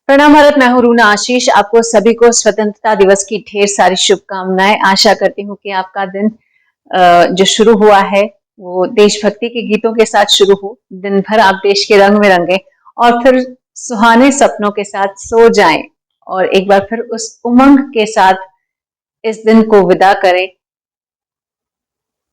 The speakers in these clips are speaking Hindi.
प्रणाम भारत। मैं हूं रूना आशीष। आपको सभी को स्वतंत्रता दिवस की ढेर सारी शुभकामनाएं। आशा करती हूं कि आपका दिन जो शुरू हुआ है वो देशभक्ति के गीतों के साथ शुरू हो। दिन भर आप देश के रंग में रंगे और फिर सुहाने सपनों के साथ सो जाएं और एक बार फिर उस उमंग के साथ इस दिन को विदा करें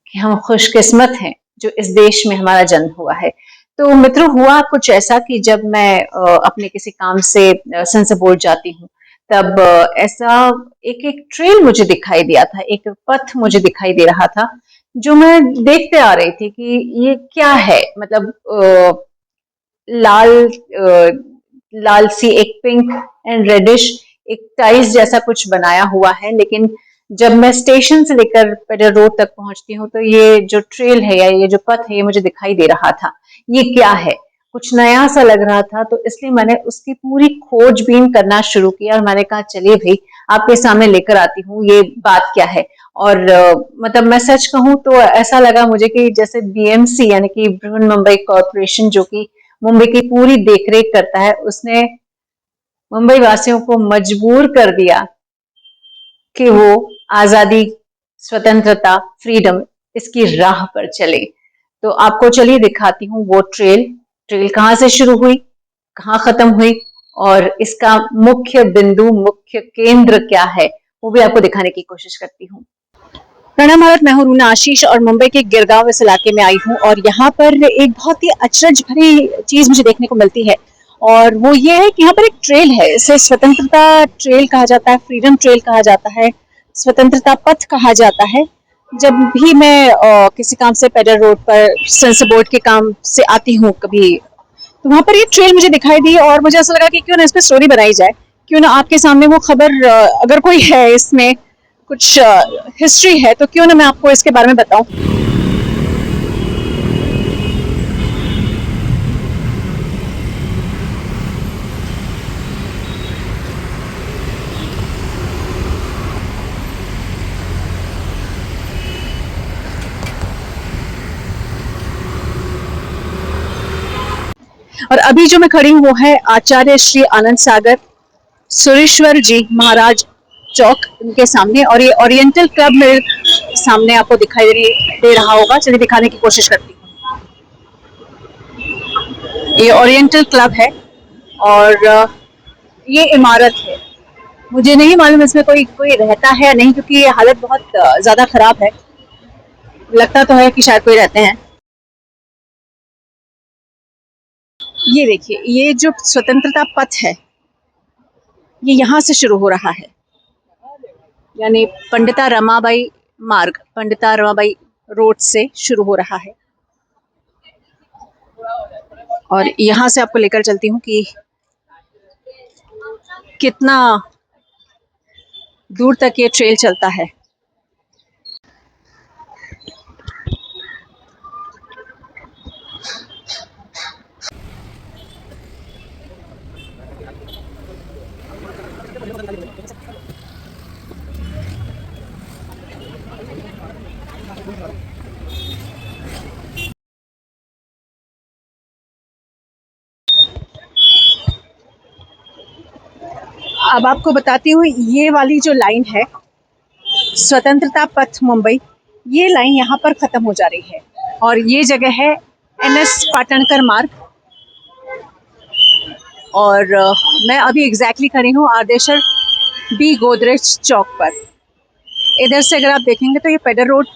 कि हम खुशकिस्मत हैं जो इस देश में हमारा जन्म हुआ है। तो मित्रों, हुआ कुछ ऐसा कि जब मैं अपने किसी काम से संसद बोर्ड जाती हूँ, तब ऐसा एक एक ट्रेल मुझे दिखाई दिया था, एक पथ मुझे दिखाई दे रहा था जो मैं देखते आ रही थी कि ये क्या है। मतलब लाल लाल सी एक पिंक एंड रेडिश एक टाइल्स जैसा कुछ बनाया हुआ है, लेकिन जब मैं स्टेशन से लेकर पेडर रोड तक पहुंचती हूँ तो ये जो ट्रेल है या ये जो पथ है ये मुझे दिखाई दे रहा था। ये क्या है, कुछ नया सा लग रहा था, तो इसलिए मैंने उसकी पूरी खोजबीन करना शुरू किया और मैंने कहा चलिए भाई आपके सामने लेकर आती हूँ ये बात क्या है। और मतलब मैं सच कहूँ तो ऐसा लगा मुझे कि जैसे बीएमसी यानी कि बृहन मुंबई कॉरपोरेशन, जो कि मुंबई की पूरी देखरेख करता है, उसने मुंबई वासियों को मजबूर कर दिया कि वो आजादी, स्वतंत्रता, फ्रीडम इसकी राह पर चले। तो आपको चलिए दिखाती हूँ वो ट्रेल। ट्रेल कहाँ से शुरू हुई, कहाँ खत्म हुई और इसका मुख्य बिंदु, मुख्य केंद्र क्या है, वो भी आपको दिखाने की कोशिश करती हूँ। प्रणाम भारत। मैं हूँ रूना आशीष और मुंबई के गिरगांव इस इलाके में आई हूँ और यहाँ पर एक बहुत ही अचरज भरी चीज मुझे देखने को मिलती है और वो ये है कि यहाँ पर एक ट्रेल है। इसे स्वतंत्रता ट्रेल कहा जाता है, फ्रीडम ट्रेल कहा जाता है, स्वतंत्रता पथ कहा जाता है। जब भी मैं किसी काम से पेडर रोड पर सेंसर बोर्ड के काम से आती हूँ कभी, तो वहां पर ये ट्रेल मुझे दिखाई दी और मुझे ऐसा लगा कि क्यों ना इस पर स्टोरी बनाई जाए, क्यों ना आपके सामने वो खबर, अगर कोई है इसमें कुछ हिस्ट्री है तो क्यों ना मैं आपको इसके बारे में बताऊं। और अभी जो मैं खड़ी हूँ वो है आचार्य श्री आनंद सागर सुरेश्वर जी महाराज चौक उनके सामने, और ये ओरिएंटल क्लब मेरे सामने आपको दिखाई दे रहा होगा। चलिए दिखाने की कोशिश करती हूँ। ये ओरिएंटल क्लब है और ये इमारत है। मुझे नहीं मालूम इसमें कोई कोई रहता है या नहीं, क्योंकि ये हालत बहुत ज्यादा खराब है। लगता तो है कि शायद कोई रहते हैं। ये देखिए, ये जो स्वतंत्रता पथ है ये यहाँ से शुरू हो रहा है, यानी पंडिता रमाबाई मार्ग, पंडिता रमाबाई रोड से शुरू हो रहा है। और यहाँ से आपको लेकर चलती हूँ कि कितना दूर तक ये ट्रेल चलता है। अब आपको बताती हूँ, ये वाली जो लाइन है स्वतंत्रता पथ मुंबई, ये लाइन यहाँ पर खत्म हो जा रही है और ये जगह है NS पाटणकर मार्ग। और मैं अभी एग्जैक्टली खड़ी हूँ आदेशर बी गोदरेज चौक पर। इधर से अगर आप देखेंगे तो ये पेडर रोड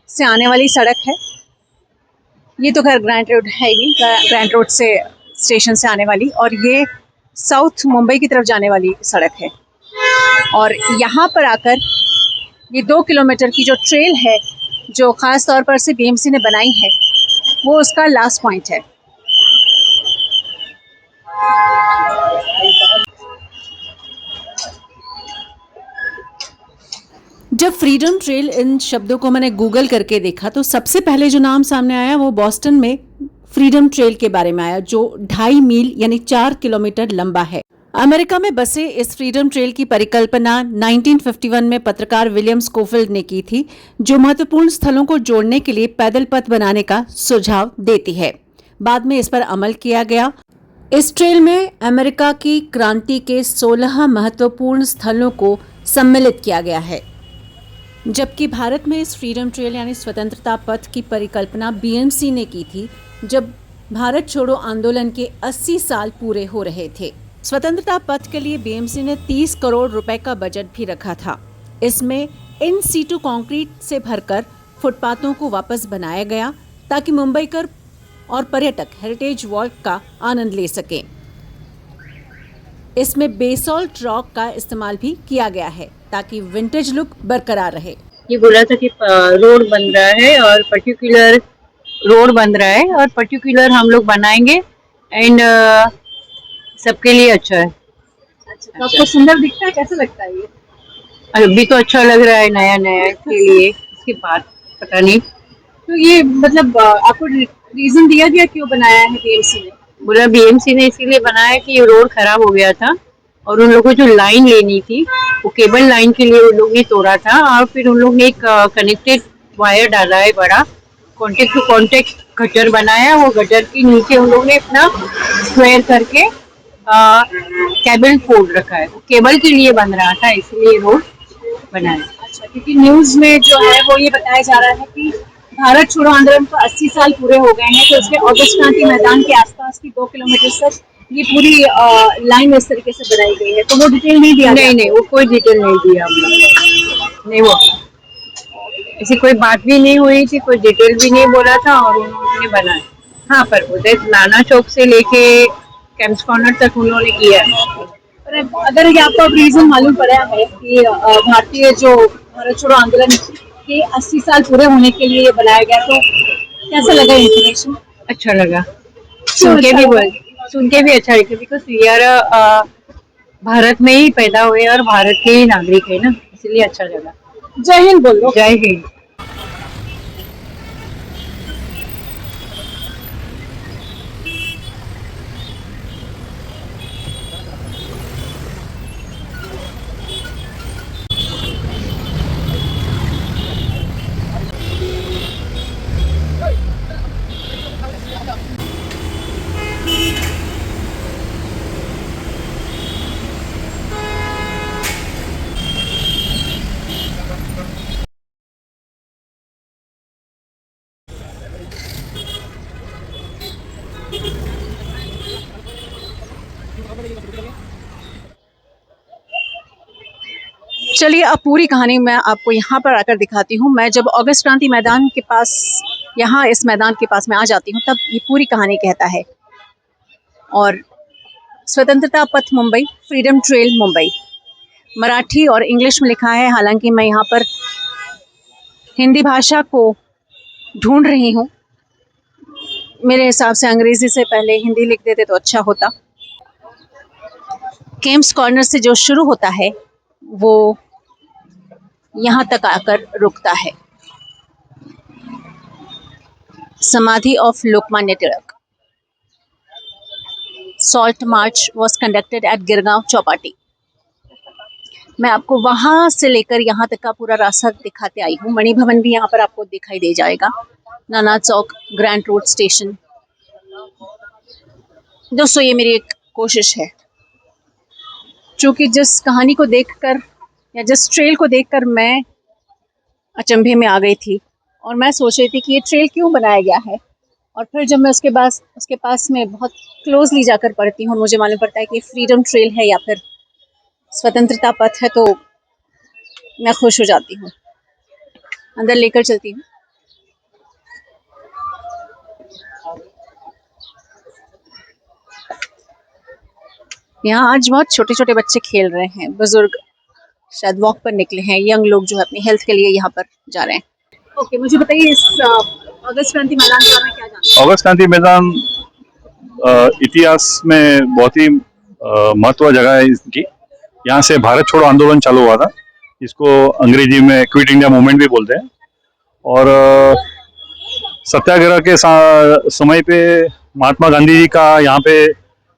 से आने वाली सड़क है। ये तो खैर ग्रैंड रोड है ही, ग्रैंड रोड से स्टेशन से आने वाली, और ये साउथ मुंबई की तरफ जाने वाली सड़क है। और यहाँ पर आकर ये 2 किलोमीटर की जो ट्रेल है जो ख़ास तौर पर से BMC ने बनाई है, वो उसका लास्ट पॉइंट है। जब फ्रीडम ट्रेल इन शब्दों को मैंने गूगल करके देखा तो सबसे पहले जो नाम सामने आया वो बॉस्टन में फ्रीडम ट्रेल के बारे में आया, जो 2.5 मील यानी 4 किलोमीटर लंबा है। अमेरिका में बसे इस फ्रीडम ट्रेल की परिकल्पना 1951 में पत्रकार विलियम स्कोफिल्ड ने की थी, जो महत्वपूर्ण स्थलों को जोड़ने के लिए पैदल पथ बनाने का सुझाव देती है। बाद में इस पर अमल किया गया इस ट्रेल में अमेरिका की क्रांति के 16 महत्वपूर्ण स्थलों को सम्मिलित किया गया है, जबकि भारत में इस फ्रीडम ट्रेल यानी स्वतंत्रता पथ की परिकल्पना बीएमसी ने की थी जब भारत छोड़ो आंदोलन के 80 साल पूरे हो रहे थे। स्वतंत्रता पथ के लिए बीएमसी ने 30 करोड़ रुपए का बजट भी रखा था। इसमें इन सीटू कंक्रीट से भरकर फुटपाथों को वापस बनाया गया ताकि मुंबईकर और पर्यटक हेरिटेज वॉक का आनंद ले सकें। इसमें बेसॉल्ट रॉक का इस्तेमाल भी किया गया है ताकि विंटेज लुक बरकरार रहे। ये बोला था कि रोड बन रहा है और पर्टिकुलर रोड बन रहा है और पर्टिकुलर हम लोग बनाएंगे एंड सबके लिए अच्छा है। अच्छा, तो आपको सुंदर दिखता है, कैसा लगता है ये? अभी तो अच्छा लग रहा है नया नया के लिए, इसके बाद पता नहीं। तो ये मतलब आपको रीजन दिया गया क्यों बनाया है बीएमसी ने? बोला बीएमसी ने इसीलिए बनाया कि ये रोड खराब हो गया था और उन लोगों को जो लाइन लेनी थी वो केबल लाइन के लिए उन लोग ने तोड़ा था और फिर उन लोग ने एक कनेक्टेड वायर डाला है बड़ा, कॉन्टेक्ट टू कॉन्टेक्ट गटर बनाया। वो गटर के नीचे उन लोग ने अपना स्क्वायर करके केबल फोल्ड रखा है, केबल के लिए बन रहा था इसलिए रोड बनाया। अच्छा, क्योंकि न्यूज में जो है वो ये बताया जा रहा है कि भारत छोड़ो आंदोलन को 80 साल पूरे हो गए हैं, तो उसके अगस्त क्रांति मैदान के आसपास की 2 किलोमीटर तक ये पूरी लाइन इस तरीके से बनाई गई है, तो वो डिटेल नहीं दिया? नहीं, वो कोई डिटेल नहीं दिया हमने, नहीं वो ऐसी कोई बात भी नहीं हुई थी, कोई डिटेल भी नहीं बोला था और उन्होंने बनाया। हाँ, पर उधर नाना चौक से लेके कैंप्स कॉर्नर तक उन्होंने किया है। अगर ये आपको अब रीजन मालूम पड़ा है कि भारतीय जो भारत छोड़ो आंदोलन के 80 साल पूरे होने के लिए ये बनाया गया, तो कैसा लगा इन्फॉर्मेशन? अच्छा लगा, सुन के भी अच्छा लगा, बिकॉज वी आर भारत में ही पैदा हुए और भारत के ही नागरिक है ना, इसलिए अच्छा लगा। जय हिंद बोलो। जय हिंद। चलिए, अब पूरी कहानी मैं आपको यहाँ पर आकर दिखाती हूँ। मैं जब अगस्त क्रांति मैदान के पास, यहाँ इस मैदान के पास मैं आ जाती हूँ, तब ये पूरी कहानी कहता है। और स्वतंत्रता पथ मुंबई, फ्रीडम ट्रेल मुंबई, मराठी और इंग्लिश में लिखा है। हालांकि मैं यहाँ पर हिंदी भाषा को ढूंढ रही हूँ, मेरे हिसाब से अंग्रेजी से पहले हिंदी लिख देते तो अच्छा होता। कैंप्स कॉर्नर से जो शुरू होता है वो यहाँ तक आकर रुकता है। समाधि of Lokmanya Tilak. Salt march was conducted at Girgaon Chowpatty. मैं आपको वहां से लेकर यहाँ तक का पूरा रास्ता दिखाते आई हूँ। मणि भवन भी यहाँ पर आपको दिखाई दे जाएगा, नाना चौक, ग्रैंड रोड स्टेशन। दोस्तों, ये मेरी एक कोशिश है, चूंकि जिस कहानी को देखकर या जिस ट्रेल को देखकर मैं अचंभे में आ गई थी और मैं सोच रही थी कि ये ट्रेल क्यों बनाया गया है, और फिर जब मैं उसके पास में बहुत क्लोजली जाकर पढ़ती हूँ और मुझे मालूम पड़ता है कि फ्रीडम ट्रेल है या फिर स्वतंत्रता पथ है, तो मैं खुश हो जाती हूँ। अंदर लेकर चलती हूँ। यहाँ आज बहुत छोटे छोटे बच्चे खेल रहे हैं, बुजुर्ग शायद वॉक पर निकले हैं, यंग लोग जो है अपनी हेल्थ के लिए यहाँ पर जा रहे हैं। ओके, मुझे बताइए इस अगस्त क्रांति मैदान के बारे में क्या जानते हैं? अगस्त क्रांति मैदान इतिहास में बहुत ही महत्व जगह है इसकी। यहाँ से भारत छोड़ो आंदोलन चालू हुआ था, इसको अंग्रेजी में क्विट इंडिया मूवमेंट भी बोलते हैं। और सत्याग्रह के समय पे महात्मा गांधी जी का यहाँ पे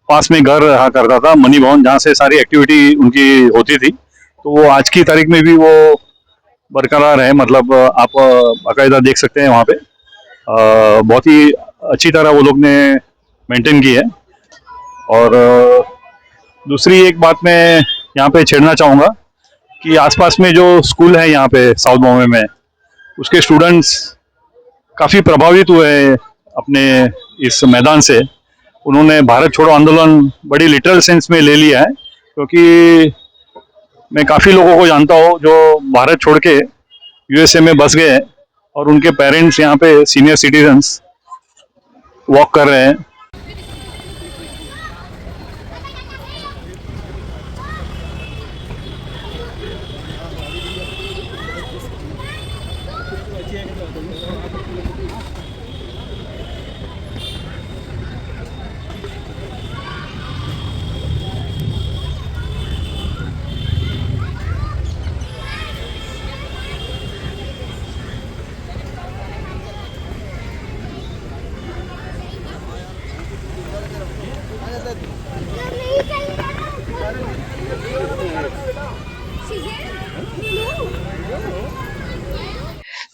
पास में घर रहा करता था, मणि भवन, जहाँ से सारी एक्टिविटी उनकी होती थी। तो वो आज की तारीख में भी वो बरकरार है, मतलब आप बाकायदा देख सकते हैं वहाँ पे। बहुत ही अच्छी तरह वो लोग ने मेंटेन की है। और दूसरी एक बात मैं यहाँ पे छेड़ना चाहूँगा कि आसपास में जो स्कूल है यहाँ पे साउथ बॉम्बे में, उसके स्टूडेंट्स काफ़ी प्रभावित हुए हैं अपने इस मैदान से। उन्होंने भारत छोड़ो आंदोलन बड़ी लिटरल सेंस में ले लिया है, क्योंकि मैं काफ़ी लोगों को जानता हूँ जो भारत छोड़ के यूएसए में बस गए और उनके पेरेंट्स यहाँ पे सीनियर सिटीजन्स वॉक कर रहे हैं।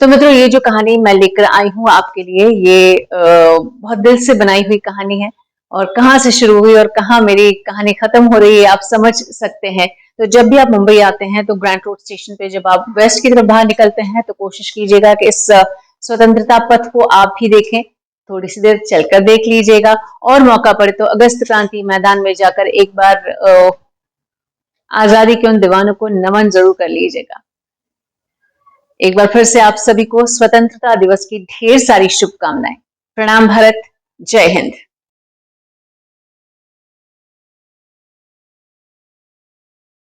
तो मित्रों, ये जो कहानी मैं लेकर आई हूँ आपके लिए, ये बहुत दिल से बनाई हुई कहानी है, और कहाँ से शुरू हुई और कहाँ मेरी कहानी खत्म हो रही है आप समझ सकते हैं। तो जब भी आप मुंबई आते हैं तो ग्रैंड रोड स्टेशन पे जब आप वेस्ट की तरफ बाहर निकलते हैं तो कोशिश कीजिएगा कि इस स्वतंत्रता पथ को आप भी देखें, थोड़ी सी देर चलकर देख लीजिएगा, और मौका पड़े तो अगस्त क्रांति मैदान में जाकर एक बार आजादी के उन दीवानों को नमन जरूर कर लीजिएगा। एक बार फिर से आप सभी को स्वतंत्रता दिवस की ढेर सारी शुभकामनाएं। प्रणाम भारत, जय हिंद।